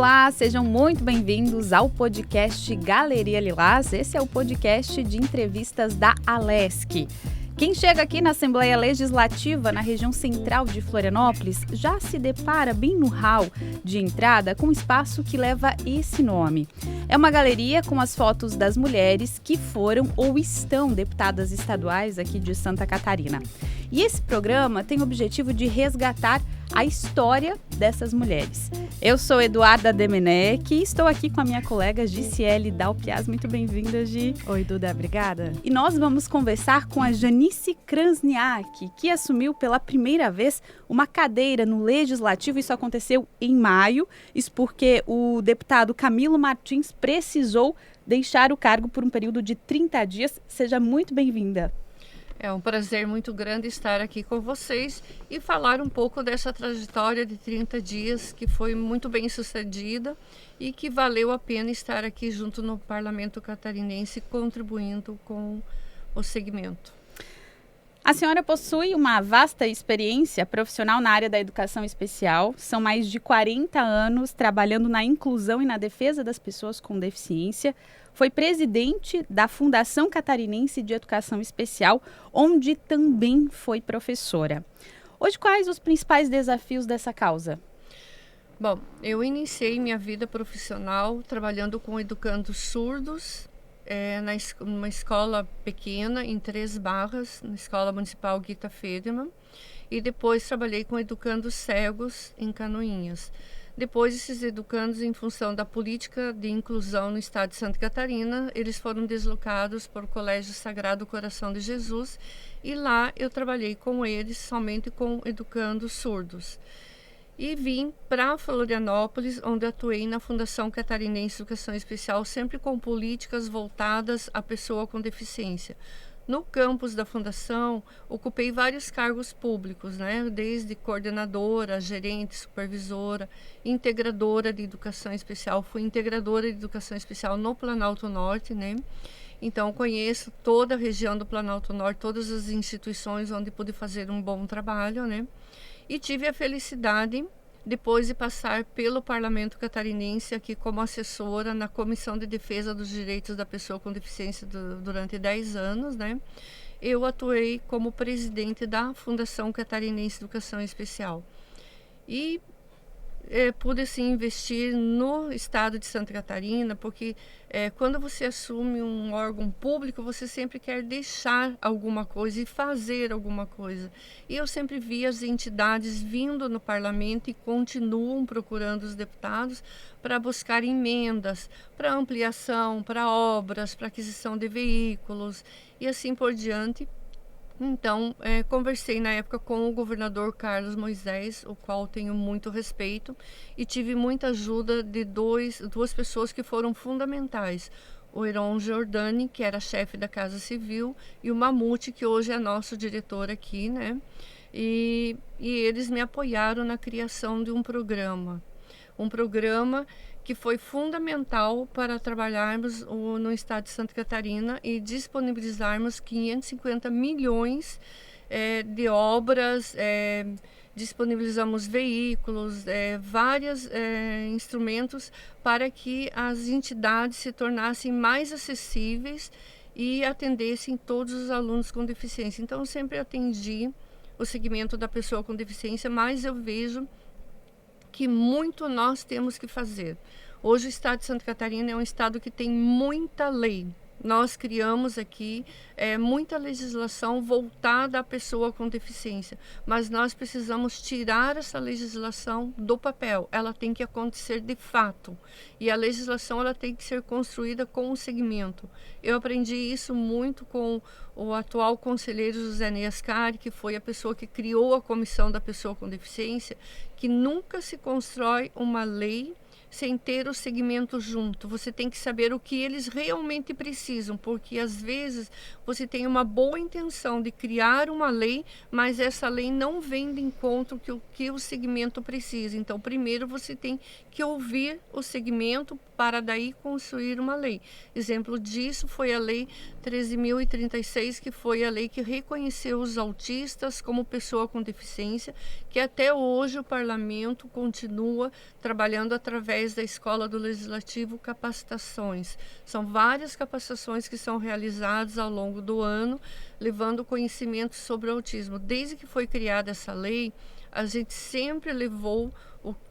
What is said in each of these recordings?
Olá, sejam muito bem-vindos ao podcast Galeria Lilás. Esse é o podcast de entrevistas da Alesc. Quem chega aqui na Assembleia Legislativa, na região central de Florianópolis, já se depara bem no hall de entrada com um espaço que leva esse nome. É uma galeria com as fotos das mulheres que foram ou estão deputadas estaduais aqui de Santa Catarina. E esse programa tem o objetivo de resgatar a história dessas mulheres. Eu sou Eduarda Demenech e estou aqui com a minha colega Giciele Dalpiaz. Muito bem-vinda, Gi. Oi, Duda, obrigada. E nós vamos conversar com a Janice Krasniak, que assumiu pela primeira vez uma cadeira no Legislativo. Isso aconteceu em maio, isso porque o deputado Camilo Martins precisou deixar o cargo por um período de 30 dias. Seja muito bem-vinda. É um prazer muito grande estar aqui com vocês e falar um pouco dessa trajetória de 30 dias que foi muito bem sucedida e que valeu a pena estar aqui junto no Parlamento Catarinense contribuindo com o segmento. A senhora possui uma vasta experiência profissional na área da educação especial. São mais de 40 anos trabalhando na inclusão e na defesa das pessoas com deficiência. Foi presidente da Fundação Catarinense de Educação Especial, onde também foi professora. Hoje, quais os principais desafios dessa causa? Bom, eu iniciei minha vida profissional trabalhando com educandos surdos, numa escola pequena, em Três Barras, na Escola Municipal Guita Federman, e depois trabalhei com educandos cegos em Canoinhas. Depois, esses educandos, em função da política de inclusão no estado de Santa Catarina, eles foram deslocados para o Colégio Sagrado Coração de Jesus e lá eu trabalhei com eles somente com educandos surdos. E vim para Florianópolis, onde atuei na Fundação Catarinense de Educação Especial, sempre com políticas voltadas à pessoa com deficiência. No campus da Fundação, ocupei vários cargos públicos, desde coordenadora, gerente, supervisora, integradora de educação especial. Fui integradora de educação especial no Planalto Norte, Então, conheço toda a região do Planalto Norte, todas as instituições onde pude fazer um bom trabalho, E tive a felicidade, depois de passar pelo Parlamento Catarinense aqui como assessora na Comissão de Defesa dos Direitos da Pessoa com Deficiência durante 10 anos, Eu atuei como presidente da Fundação Catarinense de Educação Especial. E pude assim, investir no estado de Santa Catarina, porque quando você assume um órgão público, você sempre quer deixar alguma coisa e fazer alguma coisa. E eu sempre vi as entidades vindo no parlamento e continuam procurando os deputados para buscar emendas, para ampliação, para obras, para aquisição de veículos e assim por diante. Então, conversei na época com o governador Carlos Moisés, o qual tenho muito respeito, e tive muita ajuda de duas pessoas que foram fundamentais. O Heron Giordani, que era chefe da Casa Civil, e o Mamute, que hoje é nosso diretor aqui, E eles me apoiaram na criação de um programa que foi fundamental para trabalharmos no estado de Santa Catarina e disponibilizarmos 550 milhões de obras, disponibilizamos veículos, vários instrumentos para que as entidades se tornassem mais acessíveis e atendessem todos os alunos com deficiência. Então, eu sempre atendi o segmento da pessoa com deficiência, mas eu vejo que muito nós temos que fazer. Hoje o estado de Santa Catarina é um estado que tem muita lei. Nós criamos aqui muita legislação voltada à pessoa com deficiência, mas nós precisamos tirar essa legislação do papel. Ela tem que acontecer de fato e a legislação ela tem que ser construída com o segmento. Eu aprendi isso muito com o atual conselheiro José Neascari, que foi a pessoa que criou a Comissão da Pessoa com Deficiência, que nunca se constrói uma lei sem ter o segmento junto. Você tem que saber o que eles realmente precisam, porque às vezes você tem uma boa intenção de criar uma lei, mas essa lei não vem de encontro com o que o segmento precisa. Então, primeiro você tem que ouvir o segmento, para daí construir uma lei. Exemplo disso foi a Lei 13.036, que foi a lei que reconheceu os autistas como pessoa com deficiência, que até hoje o Parlamento continua trabalhando através da Escola do Legislativo capacitações. São várias capacitações que são realizadas ao longo do ano, levando conhecimento sobre o autismo. Desde que foi criada essa lei, a gente sempre levou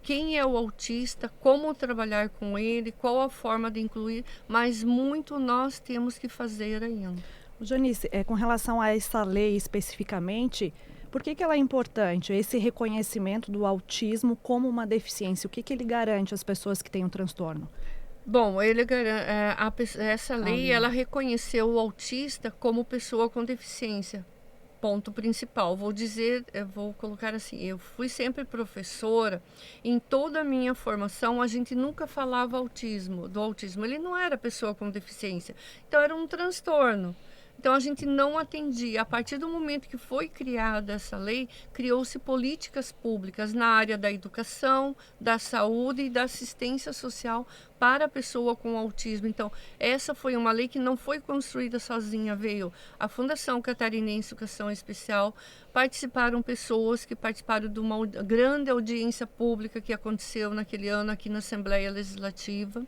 quem é o autista, como trabalhar com ele, qual a forma de incluir, mas muito nós temos que fazer ainda. Janice, com relação a essa lei especificamente, por que ela é importante, esse reconhecimento do autismo como uma deficiência? O que ele garante às pessoas que têm um transtorno? Bom, essa lei ela reconheceu o autista como pessoa com deficiência. Ponto principal. Vou colocar assim, eu fui sempre professora, em toda a minha formação a gente nunca falava do autismo, ele não era pessoa com deficiência, então era um transtorno. Então a gente não atendia. A partir do momento que foi criada essa lei, criou-se políticas públicas na área da educação, da saúde e da assistência social para a pessoa com autismo. Então, essa foi uma lei que não foi construída sozinha, veio a Fundação Catarinense Educação Especial, participaram pessoas que participaram de uma grande audiência pública que aconteceu naquele ano aqui na Assembleia Legislativa.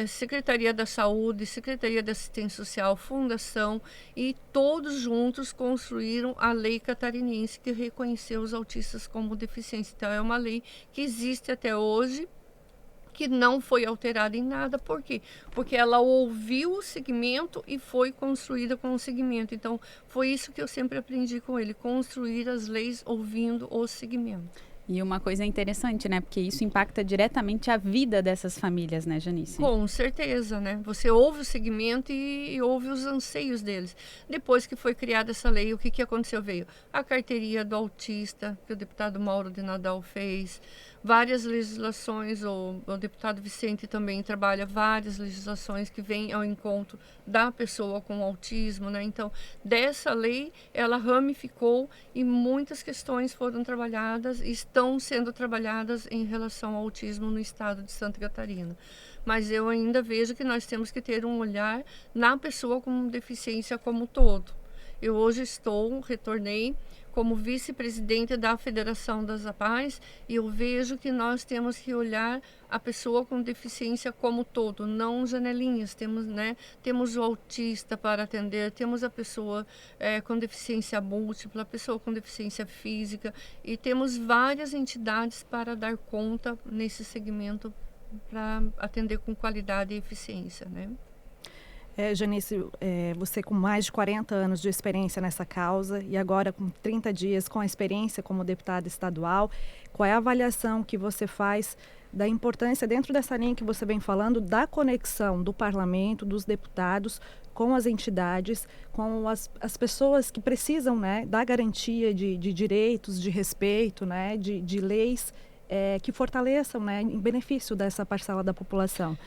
Secretaria da Saúde, Secretaria da Assistência Social, Fundação, e todos juntos construíram a Lei Catarinense que reconheceu os autistas como deficientes. Então é uma lei que existe até hoje, que não foi alterada em nada. Por quê? Porque ela ouviu o segmento e foi construída com o segmento. Então foi isso que eu sempre aprendi com ele, construir as leis ouvindo o segmento. E uma coisa interessante, né? Porque isso impacta diretamente a vida dessas famílias, né, Janice? Com certeza, né? Você ouve o segmento e ouve os anseios deles. Depois que foi criada essa lei, o que aconteceu? Veio a carteirinha do autista, que o deputado Mauro de Nadal fez, várias legislações, o deputado Vicente também trabalha várias legislações que vêm ao encontro da pessoa com autismo, né? Então, dessa lei, ela ramificou e muitas questões foram trabalhadas e estão sendo trabalhadas em relação ao autismo no estado de Santa Catarina. Mas eu ainda vejo que nós temos que ter um olhar na pessoa com deficiência como um todo. Eu hoje retornei como vice-presidente da Federação das APAES e eu vejo que nós temos que olhar a pessoa com deficiência como todo, não janelinhas. Temos o autista para atender, temos a pessoa com deficiência múltipla, a pessoa com deficiência física, e temos várias entidades para dar conta nesse segmento para atender com qualidade e eficiência, né? Janice, você com mais de 40 anos de experiência nessa causa e agora com 30 dias com a experiência como deputada estadual, qual é a avaliação que você faz da importância, dentro dessa linha que você vem falando, da conexão do parlamento, dos deputados com as entidades, com as pessoas que precisam, né, da garantia de direitos, de respeito, né, de leis que fortaleçam, né, em benefício dessa parcela da população?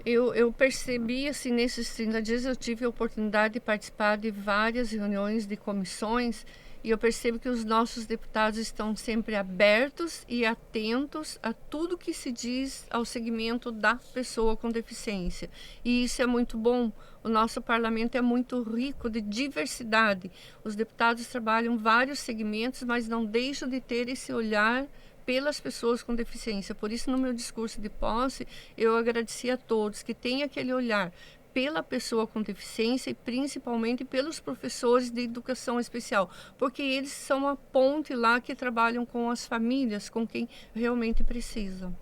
Eu percebi, assim, nesses 30 dias eu tive a oportunidade de participar de várias reuniões de comissões e eu percebo que os nossos deputados estão sempre abertos e atentos a tudo que se diz ao segmento da pessoa com deficiência. E isso é muito bom. O nosso parlamento é muito rico de diversidade. Os deputados trabalham vários segmentos, mas não deixam de ter esse olhar pelas pessoas com deficiência. Por isso, no meu discurso de posse, eu agradeci a todos que têm aquele olhar pela pessoa com deficiência e principalmente pelos professores de educação especial, porque eles são a ponte lá que trabalham com as famílias, com quem realmente precisa.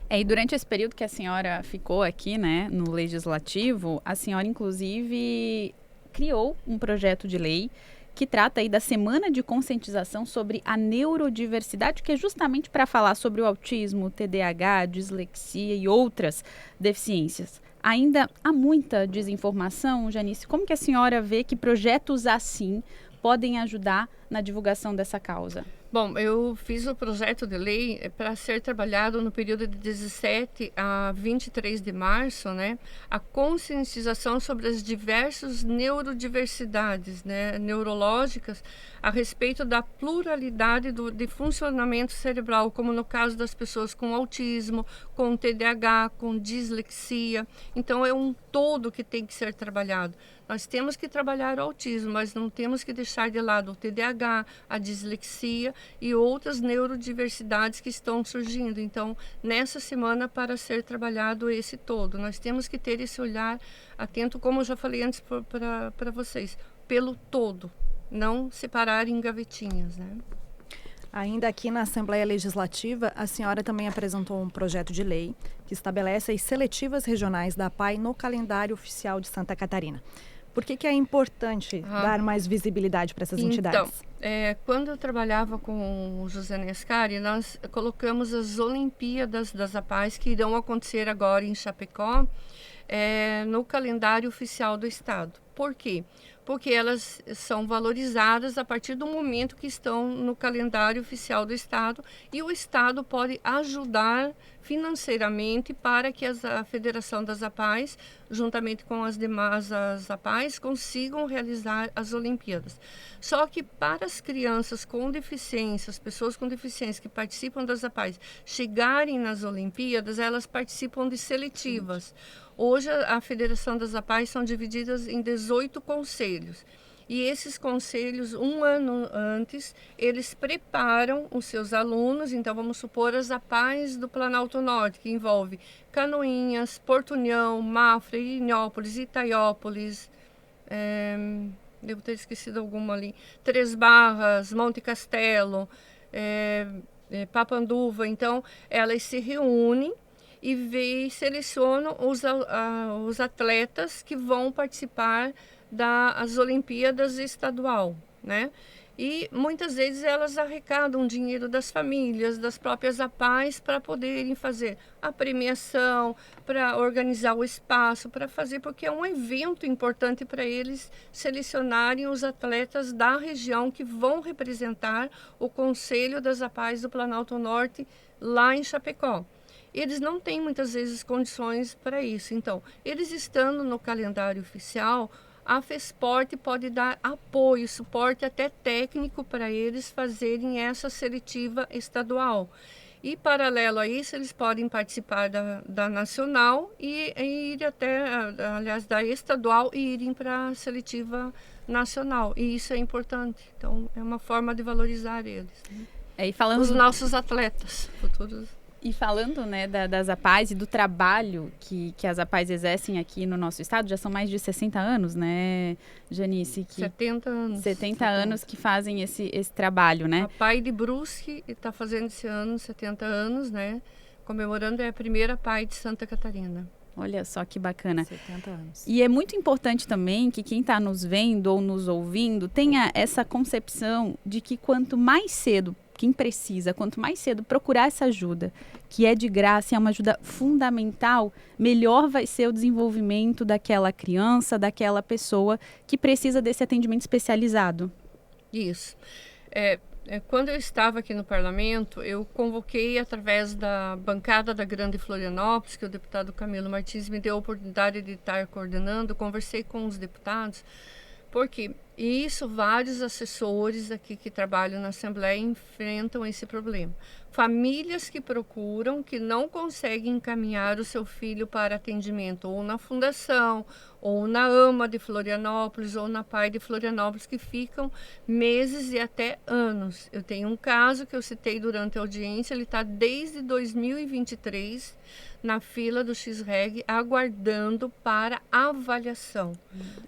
E durante esse período que a senhora ficou aqui, né, no Legislativo, a senhora, inclusive, criou um projeto de lei que trata aí da Semana de Conscientização sobre a Neurodiversidade, que é justamente para falar sobre o autismo, TDAH, dislexia e outras deficiências. Ainda há muita desinformação, Janice. Como que a senhora vê que projetos assim podem ajudar na divulgação dessa causa? Bom, eu fiz o projeto de lei para ser trabalhado no período de 17 a 23 de março, né? A conscientização sobre as diversas neurodiversidades, né, neurológicas a respeito da pluralidade de funcionamento cerebral, como no caso das pessoas com autismo, com TDAH, com dislexia. Então, é um todo que tem que ser trabalhado. Nós temos que trabalhar o autismo, mas não temos que deixar de lado o TDAH, a dislexia e outras neurodiversidades que estão surgindo. Então, nessa semana, para ser trabalhado esse todo, nós temos que ter esse olhar atento, como eu já falei antes para vocês, pelo todo, não separar em gavetinhas, né? Ainda aqui na Assembleia Legislativa, a senhora também apresentou um projeto de lei que estabelece as seletivas regionais da APAE no calendário oficial de Santa Catarina. Por que é importante dar mais visibilidade para essas entidades? Então, quando eu trabalhava com o José Nescari, nós colocamos as Olimpíadas das APAES que irão acontecer agora em Chapecó no calendário oficial do Estado. Por quê? Porque elas são valorizadas a partir do momento que estão no calendário oficial do Estado e o Estado pode ajudar financeiramente para que a Federação das APAES, juntamente com as demais APAES, consigam realizar as Olimpíadas. Só que para as crianças com deficiência, as pessoas com deficiência que participam das APAES chegarem nas Olimpíadas, elas participam de seletivas. Hoje, a Federação das APAES são divididas em 18 conselhos. E esses conselhos, um ano antes, eles preparam os seus alunos. Então, vamos supor as APAES do Planalto Norte, que envolve Canoinhas, Porto União, Mafra, Irinópolis, Itaiópolis, devo ter esquecido alguma ali, Três Barras, Monte Castelo, Papanduva. Então, elas se reúnem e selecionam os atletas que vão participar das Olimpíadas estadual, né? E muitas vezes elas arrecadam dinheiro das famílias, das próprias APAES para poderem fazer a premiação, para organizar o espaço, para fazer, porque é um evento importante para eles selecionarem os atletas da região que vão representar o Conselho das APAES do Planalto Norte lá em Chapecó. Eles não têm muitas vezes condições para isso. Então, eles estando no calendário oficial, a FESPORT pode dar apoio, suporte até técnico para eles fazerem essa seletiva estadual. E, paralelo a isso, eles podem participar da nacional e ir até, aliás, da estadual e irem para a seletiva nacional. E isso é importante. Então, é uma forma de valorizar eles, né? E falando... Os nossos atletas futuros. E falando, né, das APAES e do trabalho que as APAES exercem aqui no nosso estado, já são mais de 60 anos, né, Janice? 70 anos. 70 anos que fazem esse trabalho, né? A APAE de Brusque está fazendo esse ano 70 anos, né? Comemorando, é a primeira APAE de Santa Catarina. Olha só que bacana. 70 anos. E é muito importante também que quem está nos vendo ou nos ouvindo tenha essa concepção de que quanto mais cedo, quem precisa, quanto mais cedo procurar essa ajuda, que é de graça, é uma ajuda fundamental, melhor vai ser o desenvolvimento daquela criança, daquela pessoa que precisa desse atendimento especializado. Isso. Quando eu estava aqui no parlamento, eu convoquei através da bancada da Grande Florianópolis, que o deputado Camilo Martins me deu a oportunidade de estar coordenando, conversei com os deputados, porque vários assessores aqui que trabalham na Assembleia enfrentam esse problema. Famílias que procuram, que não conseguem encaminhar o seu filho para atendimento ou na Fundação, ou na AMA de Florianópolis, ou na PAI de Florianópolis, que ficam meses e até anos. Eu tenho um caso que eu citei durante a audiência, ele está desde 2023 na fila do X-Reg, aguardando para avaliação.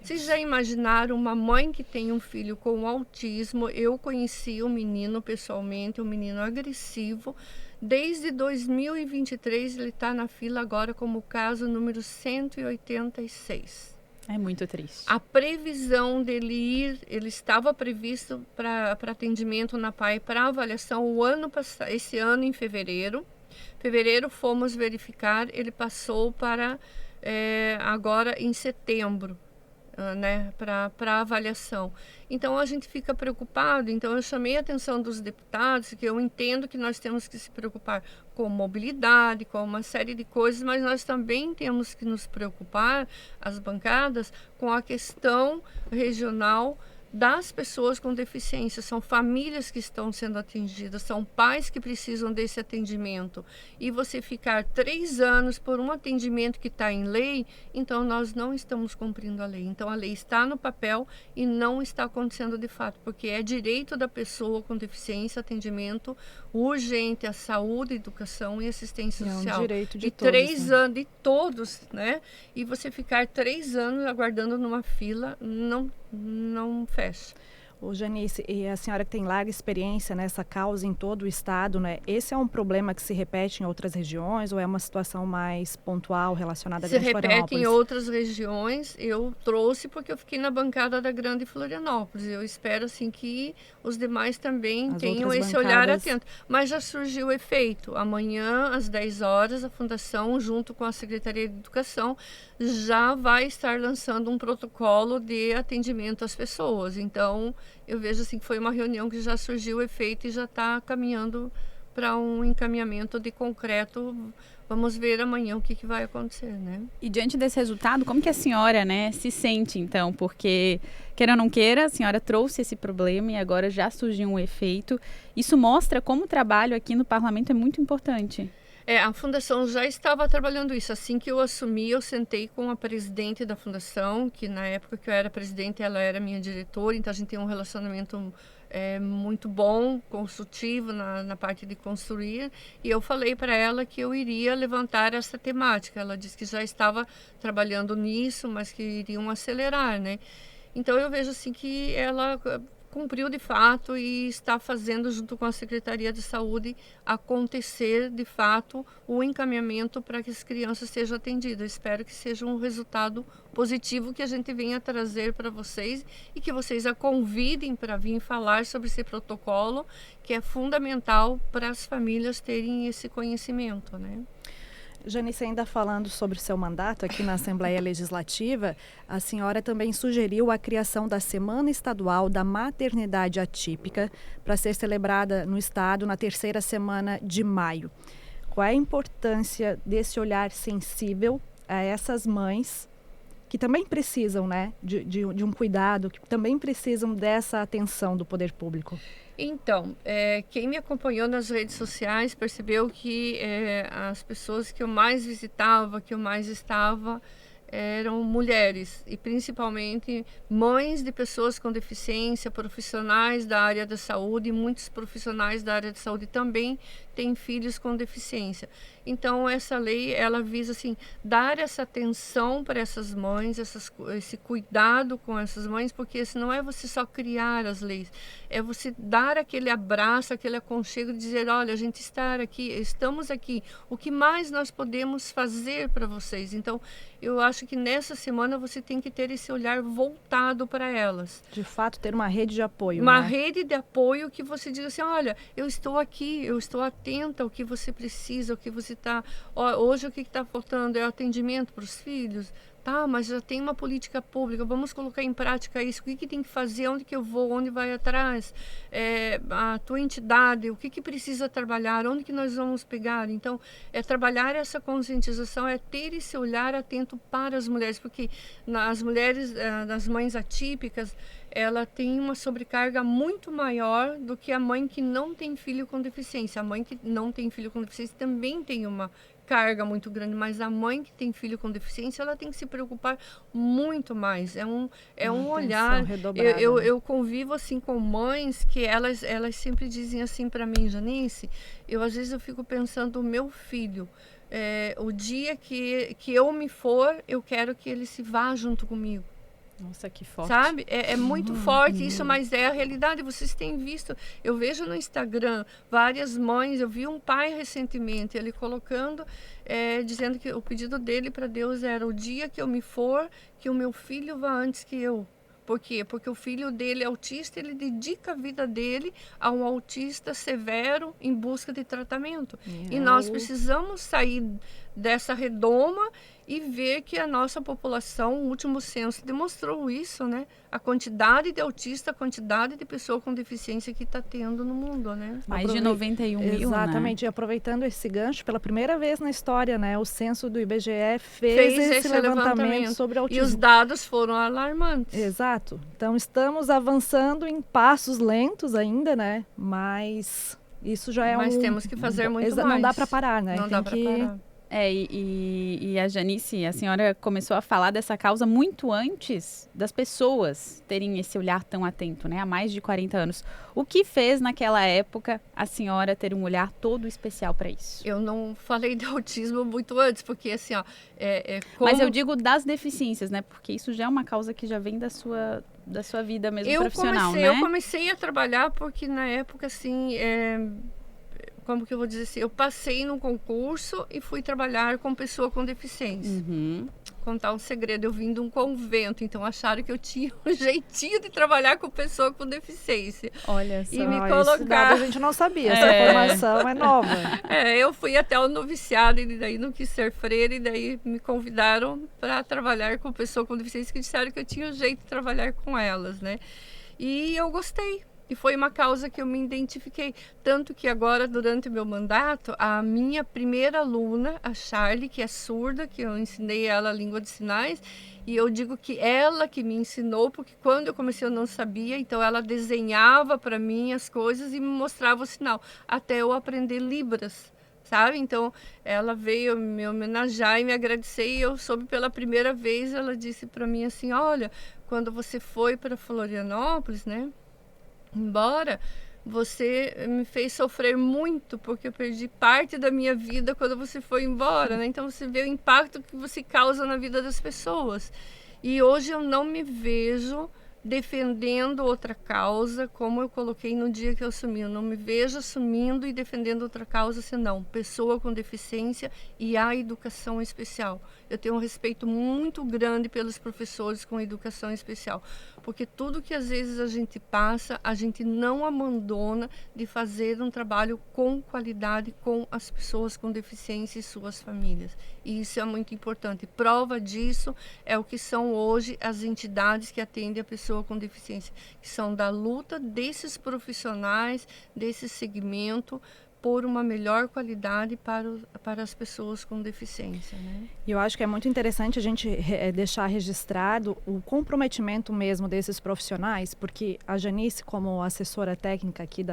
Vocês já imaginaram uma mãe que tem um filho com autismo? Eu conheci o menino pessoalmente, um menino agressivo. Desde 2023 ele está na fila agora como caso número 186. É muito triste. A previsão dele ir, ele estava previsto para atendimento na PAI para avaliação esse ano em fevereiro. Fevereiro fomos verificar, ele passou para agora em setembro. né, para avaliação. Então a gente fica preocupado. Então eu chamei a atenção dos deputados, que eu entendo que nós temos que se preocupar com mobilidade, com uma série de coisas, mas nós também temos que nos preocupar, as bancadas, com a questão regional das pessoas com deficiência. São famílias que estão sendo atingidas, são pais que precisam desse atendimento. E você ficar 3 anos por um atendimento que está em lei, então nós não estamos cumprindo a lei. Então a lei está no papel e não está acontecendo de fato, porque é direito da pessoa com deficiência, atendimento urgente, a saúde, educação e assistência social. É um direito de e todos. 3 anos, de todos, né? E você ficar 3 anos aguardando numa fila, não fecha. Ô, Janice, e a senhora que tem larga experiência nessa causa em todo o estado, né? Esse é um problema que se repete em outras regiões ou é uma situação mais pontual relacionada à Grande Florianópolis? Se repete em outras regiões. Eu trouxe porque eu fiquei na bancada da Grande Florianópolis. Eu espero assim que os demais também tenham esse olhar atento. Mas já surgiu o efeito. Amanhã, às 10 horas, a Fundação, junto com a Secretaria de Educação, já vai estar lançando um protocolo de atendimento às pessoas. Então, eu vejo assim que foi uma reunião que já surgiu o efeito e já está caminhando para um encaminhamento de concreto. Vamos ver amanhã o que vai acontecer, né? E diante desse resultado, como que a senhora, né, se sente, então? Porque, queira ou não queira, a senhora trouxe esse problema e agora já surgiu um efeito. Isso mostra como o trabalho aqui no parlamento é muito importante. A Fundação já estava trabalhando isso. Assim que eu assumi, eu sentei com a presidente da Fundação, que na época que eu era presidente, ela era minha diretora, então a gente tem um relacionamento muito bom, construtivo na parte de construir, e eu falei para ela que eu iria levantar essa temática. Ela disse que já estava trabalhando nisso, mas que iriam acelerar, né? Então eu vejo assim que ela cumpriu de fato e está fazendo, junto com a Secretaria de Saúde, acontecer de fato o encaminhamento para que as crianças sejam atendidas. Espero que seja um resultado positivo que a gente venha trazer para vocês e que vocês a convidem para vir falar sobre esse protocolo, que é fundamental para as famílias terem esse conhecimento, né? Janice, ainda falando sobre o seu mandato aqui na Assembleia Legislativa, a senhora também sugeriu a criação da Semana Estadual da Maternidade Atípica para ser celebrada no estado na 3ª semana de maio. Qual é a importância desse olhar sensível a essas mães que também precisam, né, de um cuidado, que também precisam dessa atenção do poder público? Então, quem me acompanhou nas redes sociais percebeu que as pessoas que eu mais visitava, que eu mais estava, eram mulheres e principalmente mães de pessoas com deficiência, profissionais da área da saúde, e muitos profissionais da área de saúde também têm filhos com deficiência. Então essa lei, ela visa assim dar essa atenção para essas mães, esse cuidado com essas mães, porque não é você só criar as leis, é você dar aquele abraço, aquele aconchego, dizer, olha, a gente está aqui, estamos aqui, o que mais nós podemos fazer para vocês? Então eu acho que nessa semana você tem que ter esse olhar voltado para elas. De fato, ter uma rede de apoio. Uma né? rede de apoio que você diga assim, olha, eu estou aqui, eu estou atenta ao que você precisa, ao que você está... Hoje o que está faltando é atendimento para os filhos. Tá, mas já tem uma política pública, vamos colocar em prática isso. O que tem que fazer, onde que eu vou, onde vai atrás, a tua entidade, o que precisa trabalhar, onde que nós vamos pegar. Então, trabalhar essa conscientização, ter esse olhar atento para as mulheres, porque as mulheres, das mães atípicas, ela tem uma sobrecarga muito maior do que a mãe que não tem filho com deficiência. A mãe que não tem filho com deficiência também tem uma carga muito grande, mas a mãe que tem filho com deficiência, ela tem que se preocupar muito mais. É um olhar. Eu convivo assim com mães que elas sempre dizem assim para mim, Janice, às vezes eu fico pensando, o meu filho, o dia que eu me for, eu quero que ele se vá junto comigo. Nossa, que forte. Sabe? É muito forte isso, mas é a realidade. Vocês têm visto, eu vejo no Instagram várias mães, eu vi um pai recentemente, ele colocando, dizendo que o pedido dele para Deus era o dia que eu me for, que o meu filho vá antes que eu. Por quê? Porque o filho dele é autista, ele dedica a vida dele a um autista severo em busca de tratamento. E nós precisamos sair dessa redoma e ver que a nossa população, o último censo demonstrou isso, né? A quantidade de autista, a quantidade de pessoa com deficiência que está tendo no mundo, né? Mais de 91 mil, exatamente. Né? E aproveitando esse gancho, pela primeira vez na história, né, o censo do IBGE fez esse levantamento sobre autismo. E os dados foram alarmantes. Exato. Então, estamos avançando em passos lentos ainda, né? Mas isso já é Mas temos que fazer muito mais. Não dá para parar, né? Não dá para parar. E a Janice, a senhora começou a falar dessa causa muito antes das pessoas terem esse olhar tão atento, né? Há mais de 40 anos. O que fez naquela época a senhora ter um olhar todo especial para isso? Eu não falei de autismo muito antes, porque assim, ó... Mas eu digo das deficiências, né? Porque isso já é uma causa que já vem da sua vida mesmo profissional, né? Eu comecei a trabalhar porque na época, assim... como que eu vou dizer assim, eu passei num concurso e fui trabalhar com pessoa com deficiência. Contar um segredo, eu vim de um convento, então acharam que eu tinha um jeitinho de trabalhar com pessoa com deficiência. Olha só. E me colocar... a gente não sabia, essa informação é nova. Eu fui até o noviciado e daí não quis ser freira e daí me convidaram para trabalhar com pessoa com deficiência, que disseram que eu tinha um jeito de trabalhar com elas, né? E eu gostei. E foi uma causa que eu me identifiquei. Tanto que agora, durante o meu mandato, a minha primeira aluna, a Charlie, que é surda, que eu ensinei ela a língua de sinais, e eu digo que ela que me ensinou, porque quando eu comecei eu não sabia, então ela desenhava para mim as coisas e me mostrava o sinal, até eu aprender Libras, sabe? Então, ela veio me homenagear e me agradecer, e eu soube pela primeira vez, ela disse para mim assim, olha, quando você foi para Florianópolis, né? Embora você me fez sofrer muito, porque eu perdi parte da minha vida quando você foi embora, né? Então você vê o impacto que você causa na vida das pessoas. E hoje eu não me vejo defendendo outra causa, como eu coloquei no dia que eu assumi. Eu não me vejo assumindo e defendendo outra causa, senão pessoa com deficiência e a educação especial. Eu tenho um respeito muito grande pelos professores com educação especial, porque tudo que às vezes a gente passa, a gente não abandona de fazer um trabalho com qualidade com as pessoas com deficiência e suas famílias. E isso é muito importante. Prova disso é o que são hoje as entidades que atendem a pessoa com deficiência, que são da luta desses profissionais, desse segmento, por uma melhor qualidade para as pessoas com deficiência, né? E eu acho que é muito interessante a gente deixar registrado o comprometimento mesmo desses profissionais, porque a Janice, como assessora técnica aqui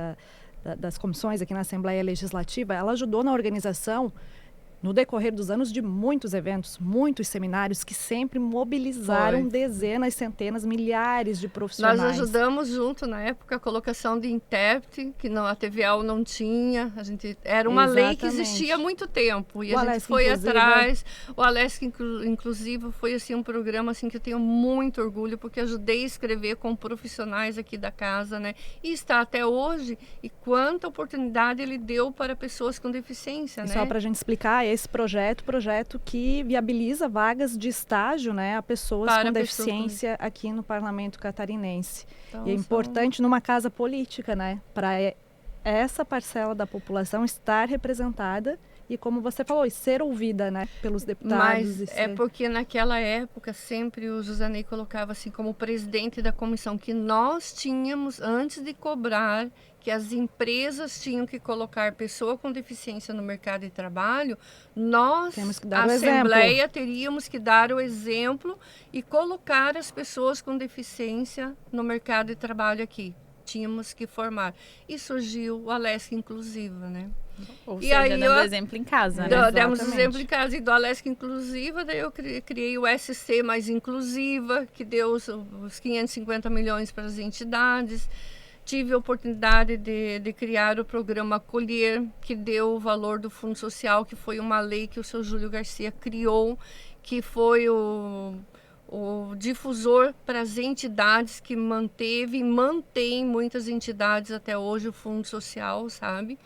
das comissões aqui na Assembleia Legislativa, ela ajudou na organização, no decorrer dos anos, de muitos eventos, muitos seminários que sempre mobilizaram dezenas, centenas, milhares de profissionais. Nós ajudamos junto, na época, a colocação de intérprete, que a TVA não tinha. Era uma lei que existia há muito tempo. E a gente foi atrás. O Alesc Inclusivo foi assim, um programa assim, que eu tenho muito orgulho, porque ajudei a escrever com profissionais aqui da casa, né? E está até hoje. E quanta oportunidade ele deu para pessoas com deficiência, né? Só para a gente explicar, esse projeto que viabiliza vagas de estágio, né, a pessoas com deficiência aqui no Parlamento Catarinense. Então, e é importante numa casa política, né, para essa parcela da população estar representada e, como você falou, ser ouvida, né, pelos deputados. Mas é porque naquela época sempre o Josanei colocava assim como presidente da comissão que nós tínhamos, antes de cobrar que as empresas tinham que colocar pessoa com deficiência no mercado de trabalho, nós, a Assembleia, teríamos que dar o exemplo e colocar as pessoas com deficiência no mercado de trabalho aqui. Tínhamos que formar. E surgiu o Alesc Inclusiva, né? Ou seja, dando exemplo em casa, né? Demos exemplo em casa. E do Alesc Inclusiva, daí eu criei o SC Mais Inclusiva, que deu os 550 milhões para as entidades. Tive a oportunidade de criar o programa Acolher, que deu o valor do Fundo Social, que foi uma lei que o seu Júlio Garcia criou, que foi o difusor para as entidades, que manteve e mantém muitas entidades até hoje o Fundo Social, sabe?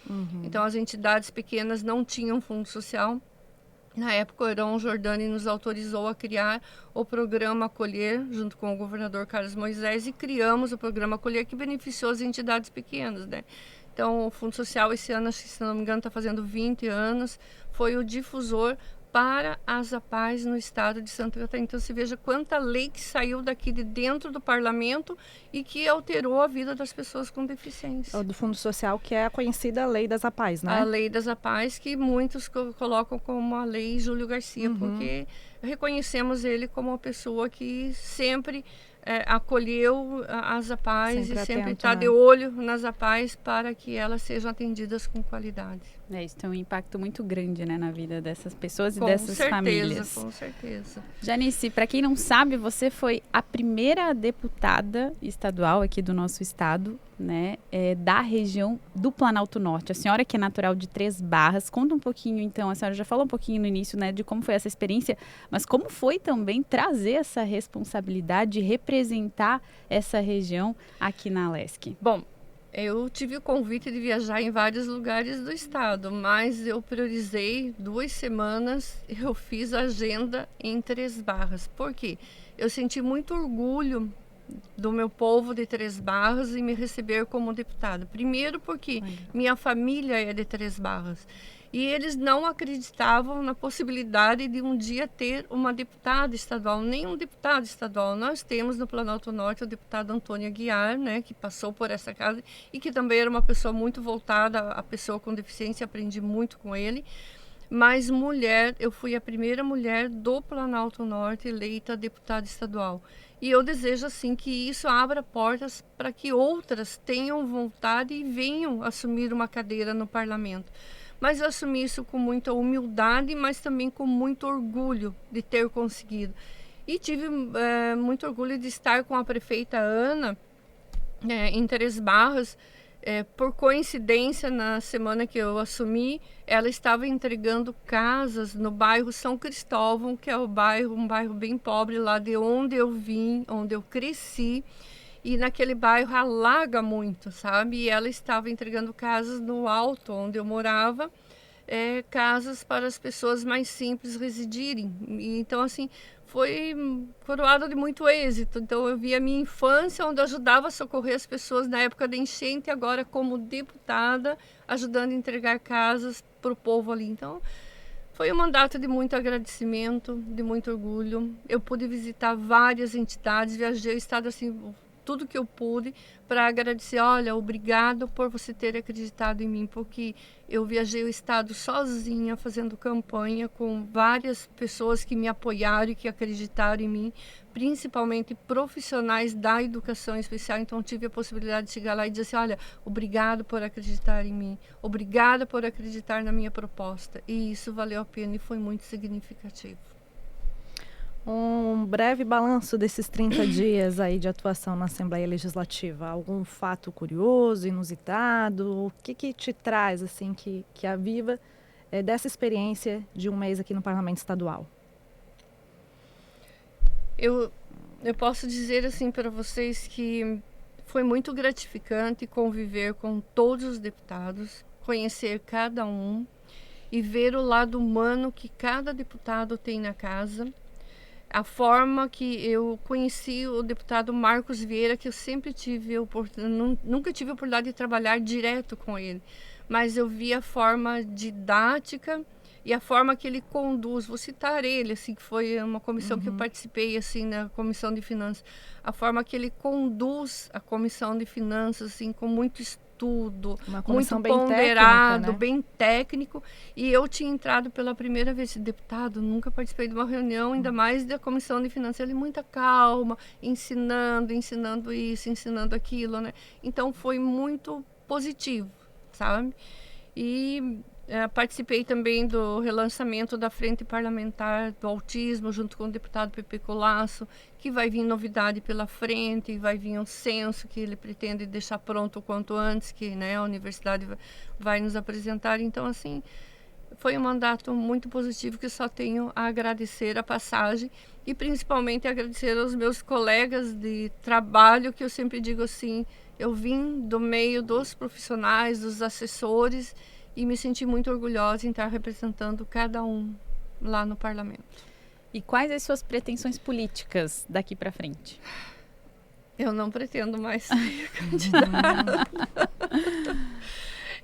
Então as entidades pequenas não tinham Fundo Social. Na época, o Heron Jordani nos autorizou a criar o programa Acolher, junto com o governador Carlos Moisés, e criamos o programa Acolher, que beneficiou as entidades pequenas, né? Então, o Fundo Social, esse ano, se não me engano, está fazendo 20 anos, foi o difusor para as APAES no estado de Santa Catarina. Então, você veja quanta lei que saiu daqui de dentro do parlamento e que alterou a vida das pessoas com deficiência. Do Fundo Social, que é a conhecida Lei das APAES, né? A Lei das APAES, que muitos colocam como a Lei Júlio Garcia, porque reconhecemos ele como uma pessoa que sempre acolheu as APAES e sempre está de olho nas APAES para que elas sejam atendidas com qualidade. Isso tem um impacto muito grande, né, na vida dessas pessoas e dessas famílias. Com certeza. Janice, para quem não sabe, você foi a primeira deputada estadual aqui do nosso estado, né, da região do Planalto Norte. A senhora que é natural de Três Barras, conta um pouquinho então, a senhora já falou um pouquinho no início, né, de como foi essa experiência, mas como foi também trazer essa responsabilidade de representar essa região aqui na Alesc? Bom, eu tive o convite de viajar em vários lugares do estado, mas eu priorizei 2 semanas, eu fiz a agenda em Três Barras. Por quê? Eu senti muito orgulho do meu povo de Três Barras e me receber como deputada. Primeiro porque minha família é de Três Barras. E eles não acreditavam na possibilidade de um dia ter uma deputada estadual, nem um deputado estadual. Nós temos no Planalto Norte o deputado Antônio Aguiar, né, que passou por essa casa e que também era uma pessoa muito voltada à pessoa com deficiência, aprendi muito com ele. Mas mulher, eu fui a primeira mulher do Planalto Norte eleita deputada estadual. E eu desejo, assim, que isso abra portas para que outras tenham vontade e venham assumir uma cadeira no parlamento. Mas eu assumi isso com muita humildade, mas também com muito orgulho de ter conseguido. E tive muito orgulho de estar com a prefeita Ana em Três Barras. Por coincidência, na semana que eu assumi, ela estava entregando casas no bairro São Cristóvão, que é um bairro bem pobre lá de onde eu vim, onde eu cresci. E naquele bairro alaga muito, sabe? E ela estava entregando casas no alto, onde eu morava, casas para as pessoas mais simples residirem. E, então, assim, foi coroado de muito êxito. Então, eu vi a minha infância, onde eu ajudava a socorrer as pessoas na época da enchente, agora como deputada, ajudando a entregar casas para o povo ali. Então, foi um mandato de muito agradecimento, de muito orgulho. Eu pude visitar várias entidades, viajei o estado assim, tudo que eu pude para agradecer. Olha, obrigado por você ter acreditado em mim, porque eu viajei o estado sozinha, fazendo campanha com várias pessoas que me apoiaram e que acreditaram em mim, principalmente profissionais da educação especial. Então, tive a possibilidade de chegar lá e dizer assim, olha, obrigado por acreditar em mim, obrigada por acreditar na minha proposta. E isso valeu a pena e foi muito significativo. Um breve balanço desses 30 dias aí de atuação na Assembleia Legislativa. Algum fato curioso, inusitado? O que te traz, assim, que aviva dessa experiência de um mês aqui no Parlamento Estadual? Eu posso dizer, assim, para vocês que foi muito gratificante conviver com todos os deputados, conhecer cada um e ver o lado humano que cada deputado tem na casa. A forma que eu conheci o deputado Marcos Vieira, que eu sempre tive nunca tive a oportunidade de trabalhar direto com ele, mas eu vi a forma didática e a forma que ele conduz. Vou citar ele, assim, que foi uma comissão que eu participei, assim, na Comissão de Finanças. A forma que ele conduz a Comissão de Finanças, assim, com muito estudo, muito ponderado, técnica, né? Bem técnico. E eu tinha entrado pela primeira vez, deputado, nunca participei de uma reunião, ainda mais da Comissão de Finanças. Ele muita calma, ensinando isso, ensinando aquilo, né? Então foi muito positivo, sabe? E participei também do relançamento da Frente Parlamentar do Autismo, junto com o deputado Pepe Colasso, que vai vir novidade pela frente, vai vir um censo que ele pretende deixar pronto o quanto antes, que, né, a universidade vai nos apresentar. Então, assim, foi um mandato muito positivo, que só tenho a agradecer a passagem e principalmente agradecer aos meus colegas de trabalho, que eu sempre digo assim, eu vim do meio dos profissionais, dos assessores, e me senti muito orgulhosa em estar representando cada um lá no parlamento. E quais as suas pretensões políticas daqui para frente? Eu não pretendo mais ser candidata.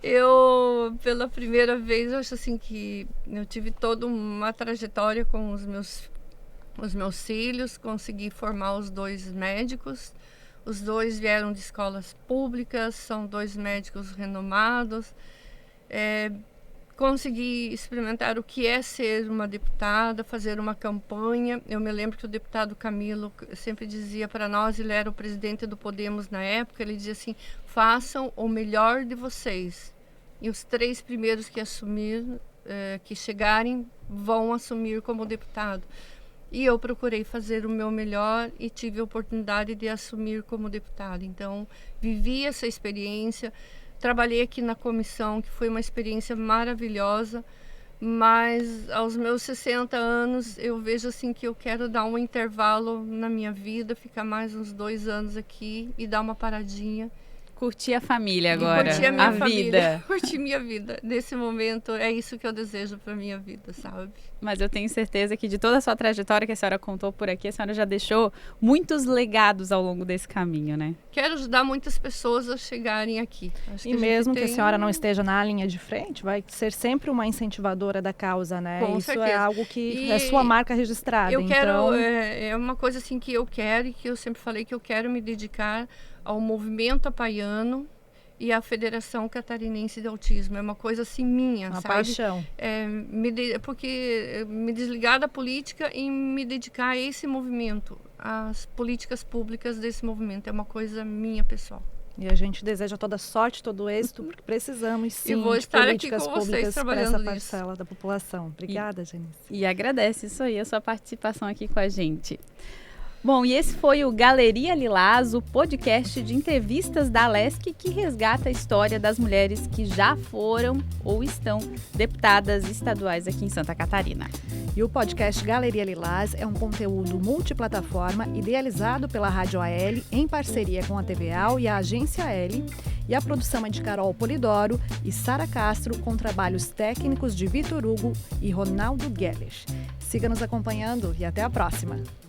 Eu, pela primeira vez, eu acho assim que eu tive toda uma trajetória com os meus filhos, consegui formar os 2 médicos. Os 2 vieram de escolas públicas, são 2 médicos renomados. Consegui experimentar o que é ser uma deputada, fazer uma campanha. Eu me lembro que o deputado Camilo sempre dizia para nós, ele era o presidente do Podemos na época, ele dizia assim, façam o melhor de vocês. E os 3 primeiros que que chegarem, vão assumir como deputado. E eu procurei fazer o meu melhor e tive a oportunidade de assumir como deputada. Então, vivi essa experiência. Trabalhei aqui na comissão, que foi uma experiência maravilhosa, mas aos meus 60 anos eu vejo assim que eu quero dar um intervalo na minha vida, ficar mais uns 2 anos aqui e dar uma paradinha. Curtir a família agora, curtir a minha vida. Curtir minha vida. Nesse momento é isso que eu desejo para minha vida, sabe? Mas eu tenho certeza que de toda a sua trajetória que a senhora contou por aqui, a senhora já deixou muitos legados ao longo desse caminho, né? Quero ajudar muitas pessoas a chegarem aqui. Acho e mesmo que a senhora não esteja na linha de frente, vai ser sempre uma incentivadora da causa, né? Com isso certeza. É algo que é sua marca registrada. Eu então... quero, é uma coisa assim que eu quero e que eu sempre falei que eu quero me dedicar ao movimento apaiano e à Federação Catarinense de Autismo. É uma coisa assim minha, uma sabe? paixão. Porque me desligar da política e me dedicar a esse movimento, às políticas públicas desse movimento. É uma coisa minha, pessoal. E a gente deseja toda sorte, todo êxito, porque precisamos sim de políticas públicas para essa parcela da população. Obrigada, Janice. E agradece isso aí, a sua participação aqui com a gente. Bom, e esse foi o Galeria Lilás, o podcast de entrevistas da Alesc que resgata a história das mulheres que já foram ou estão deputadas estaduais aqui em Santa Catarina. E o podcast Galeria Lilás é um conteúdo multiplataforma idealizado pela Rádio AL em parceria com a TVA e a Agência L. E a produção é de Carol Polidoro e Sara Castro, com trabalhos técnicos de Vitor Hugo e Ronaldo Guedes. Siga nos acompanhando e até a próxima!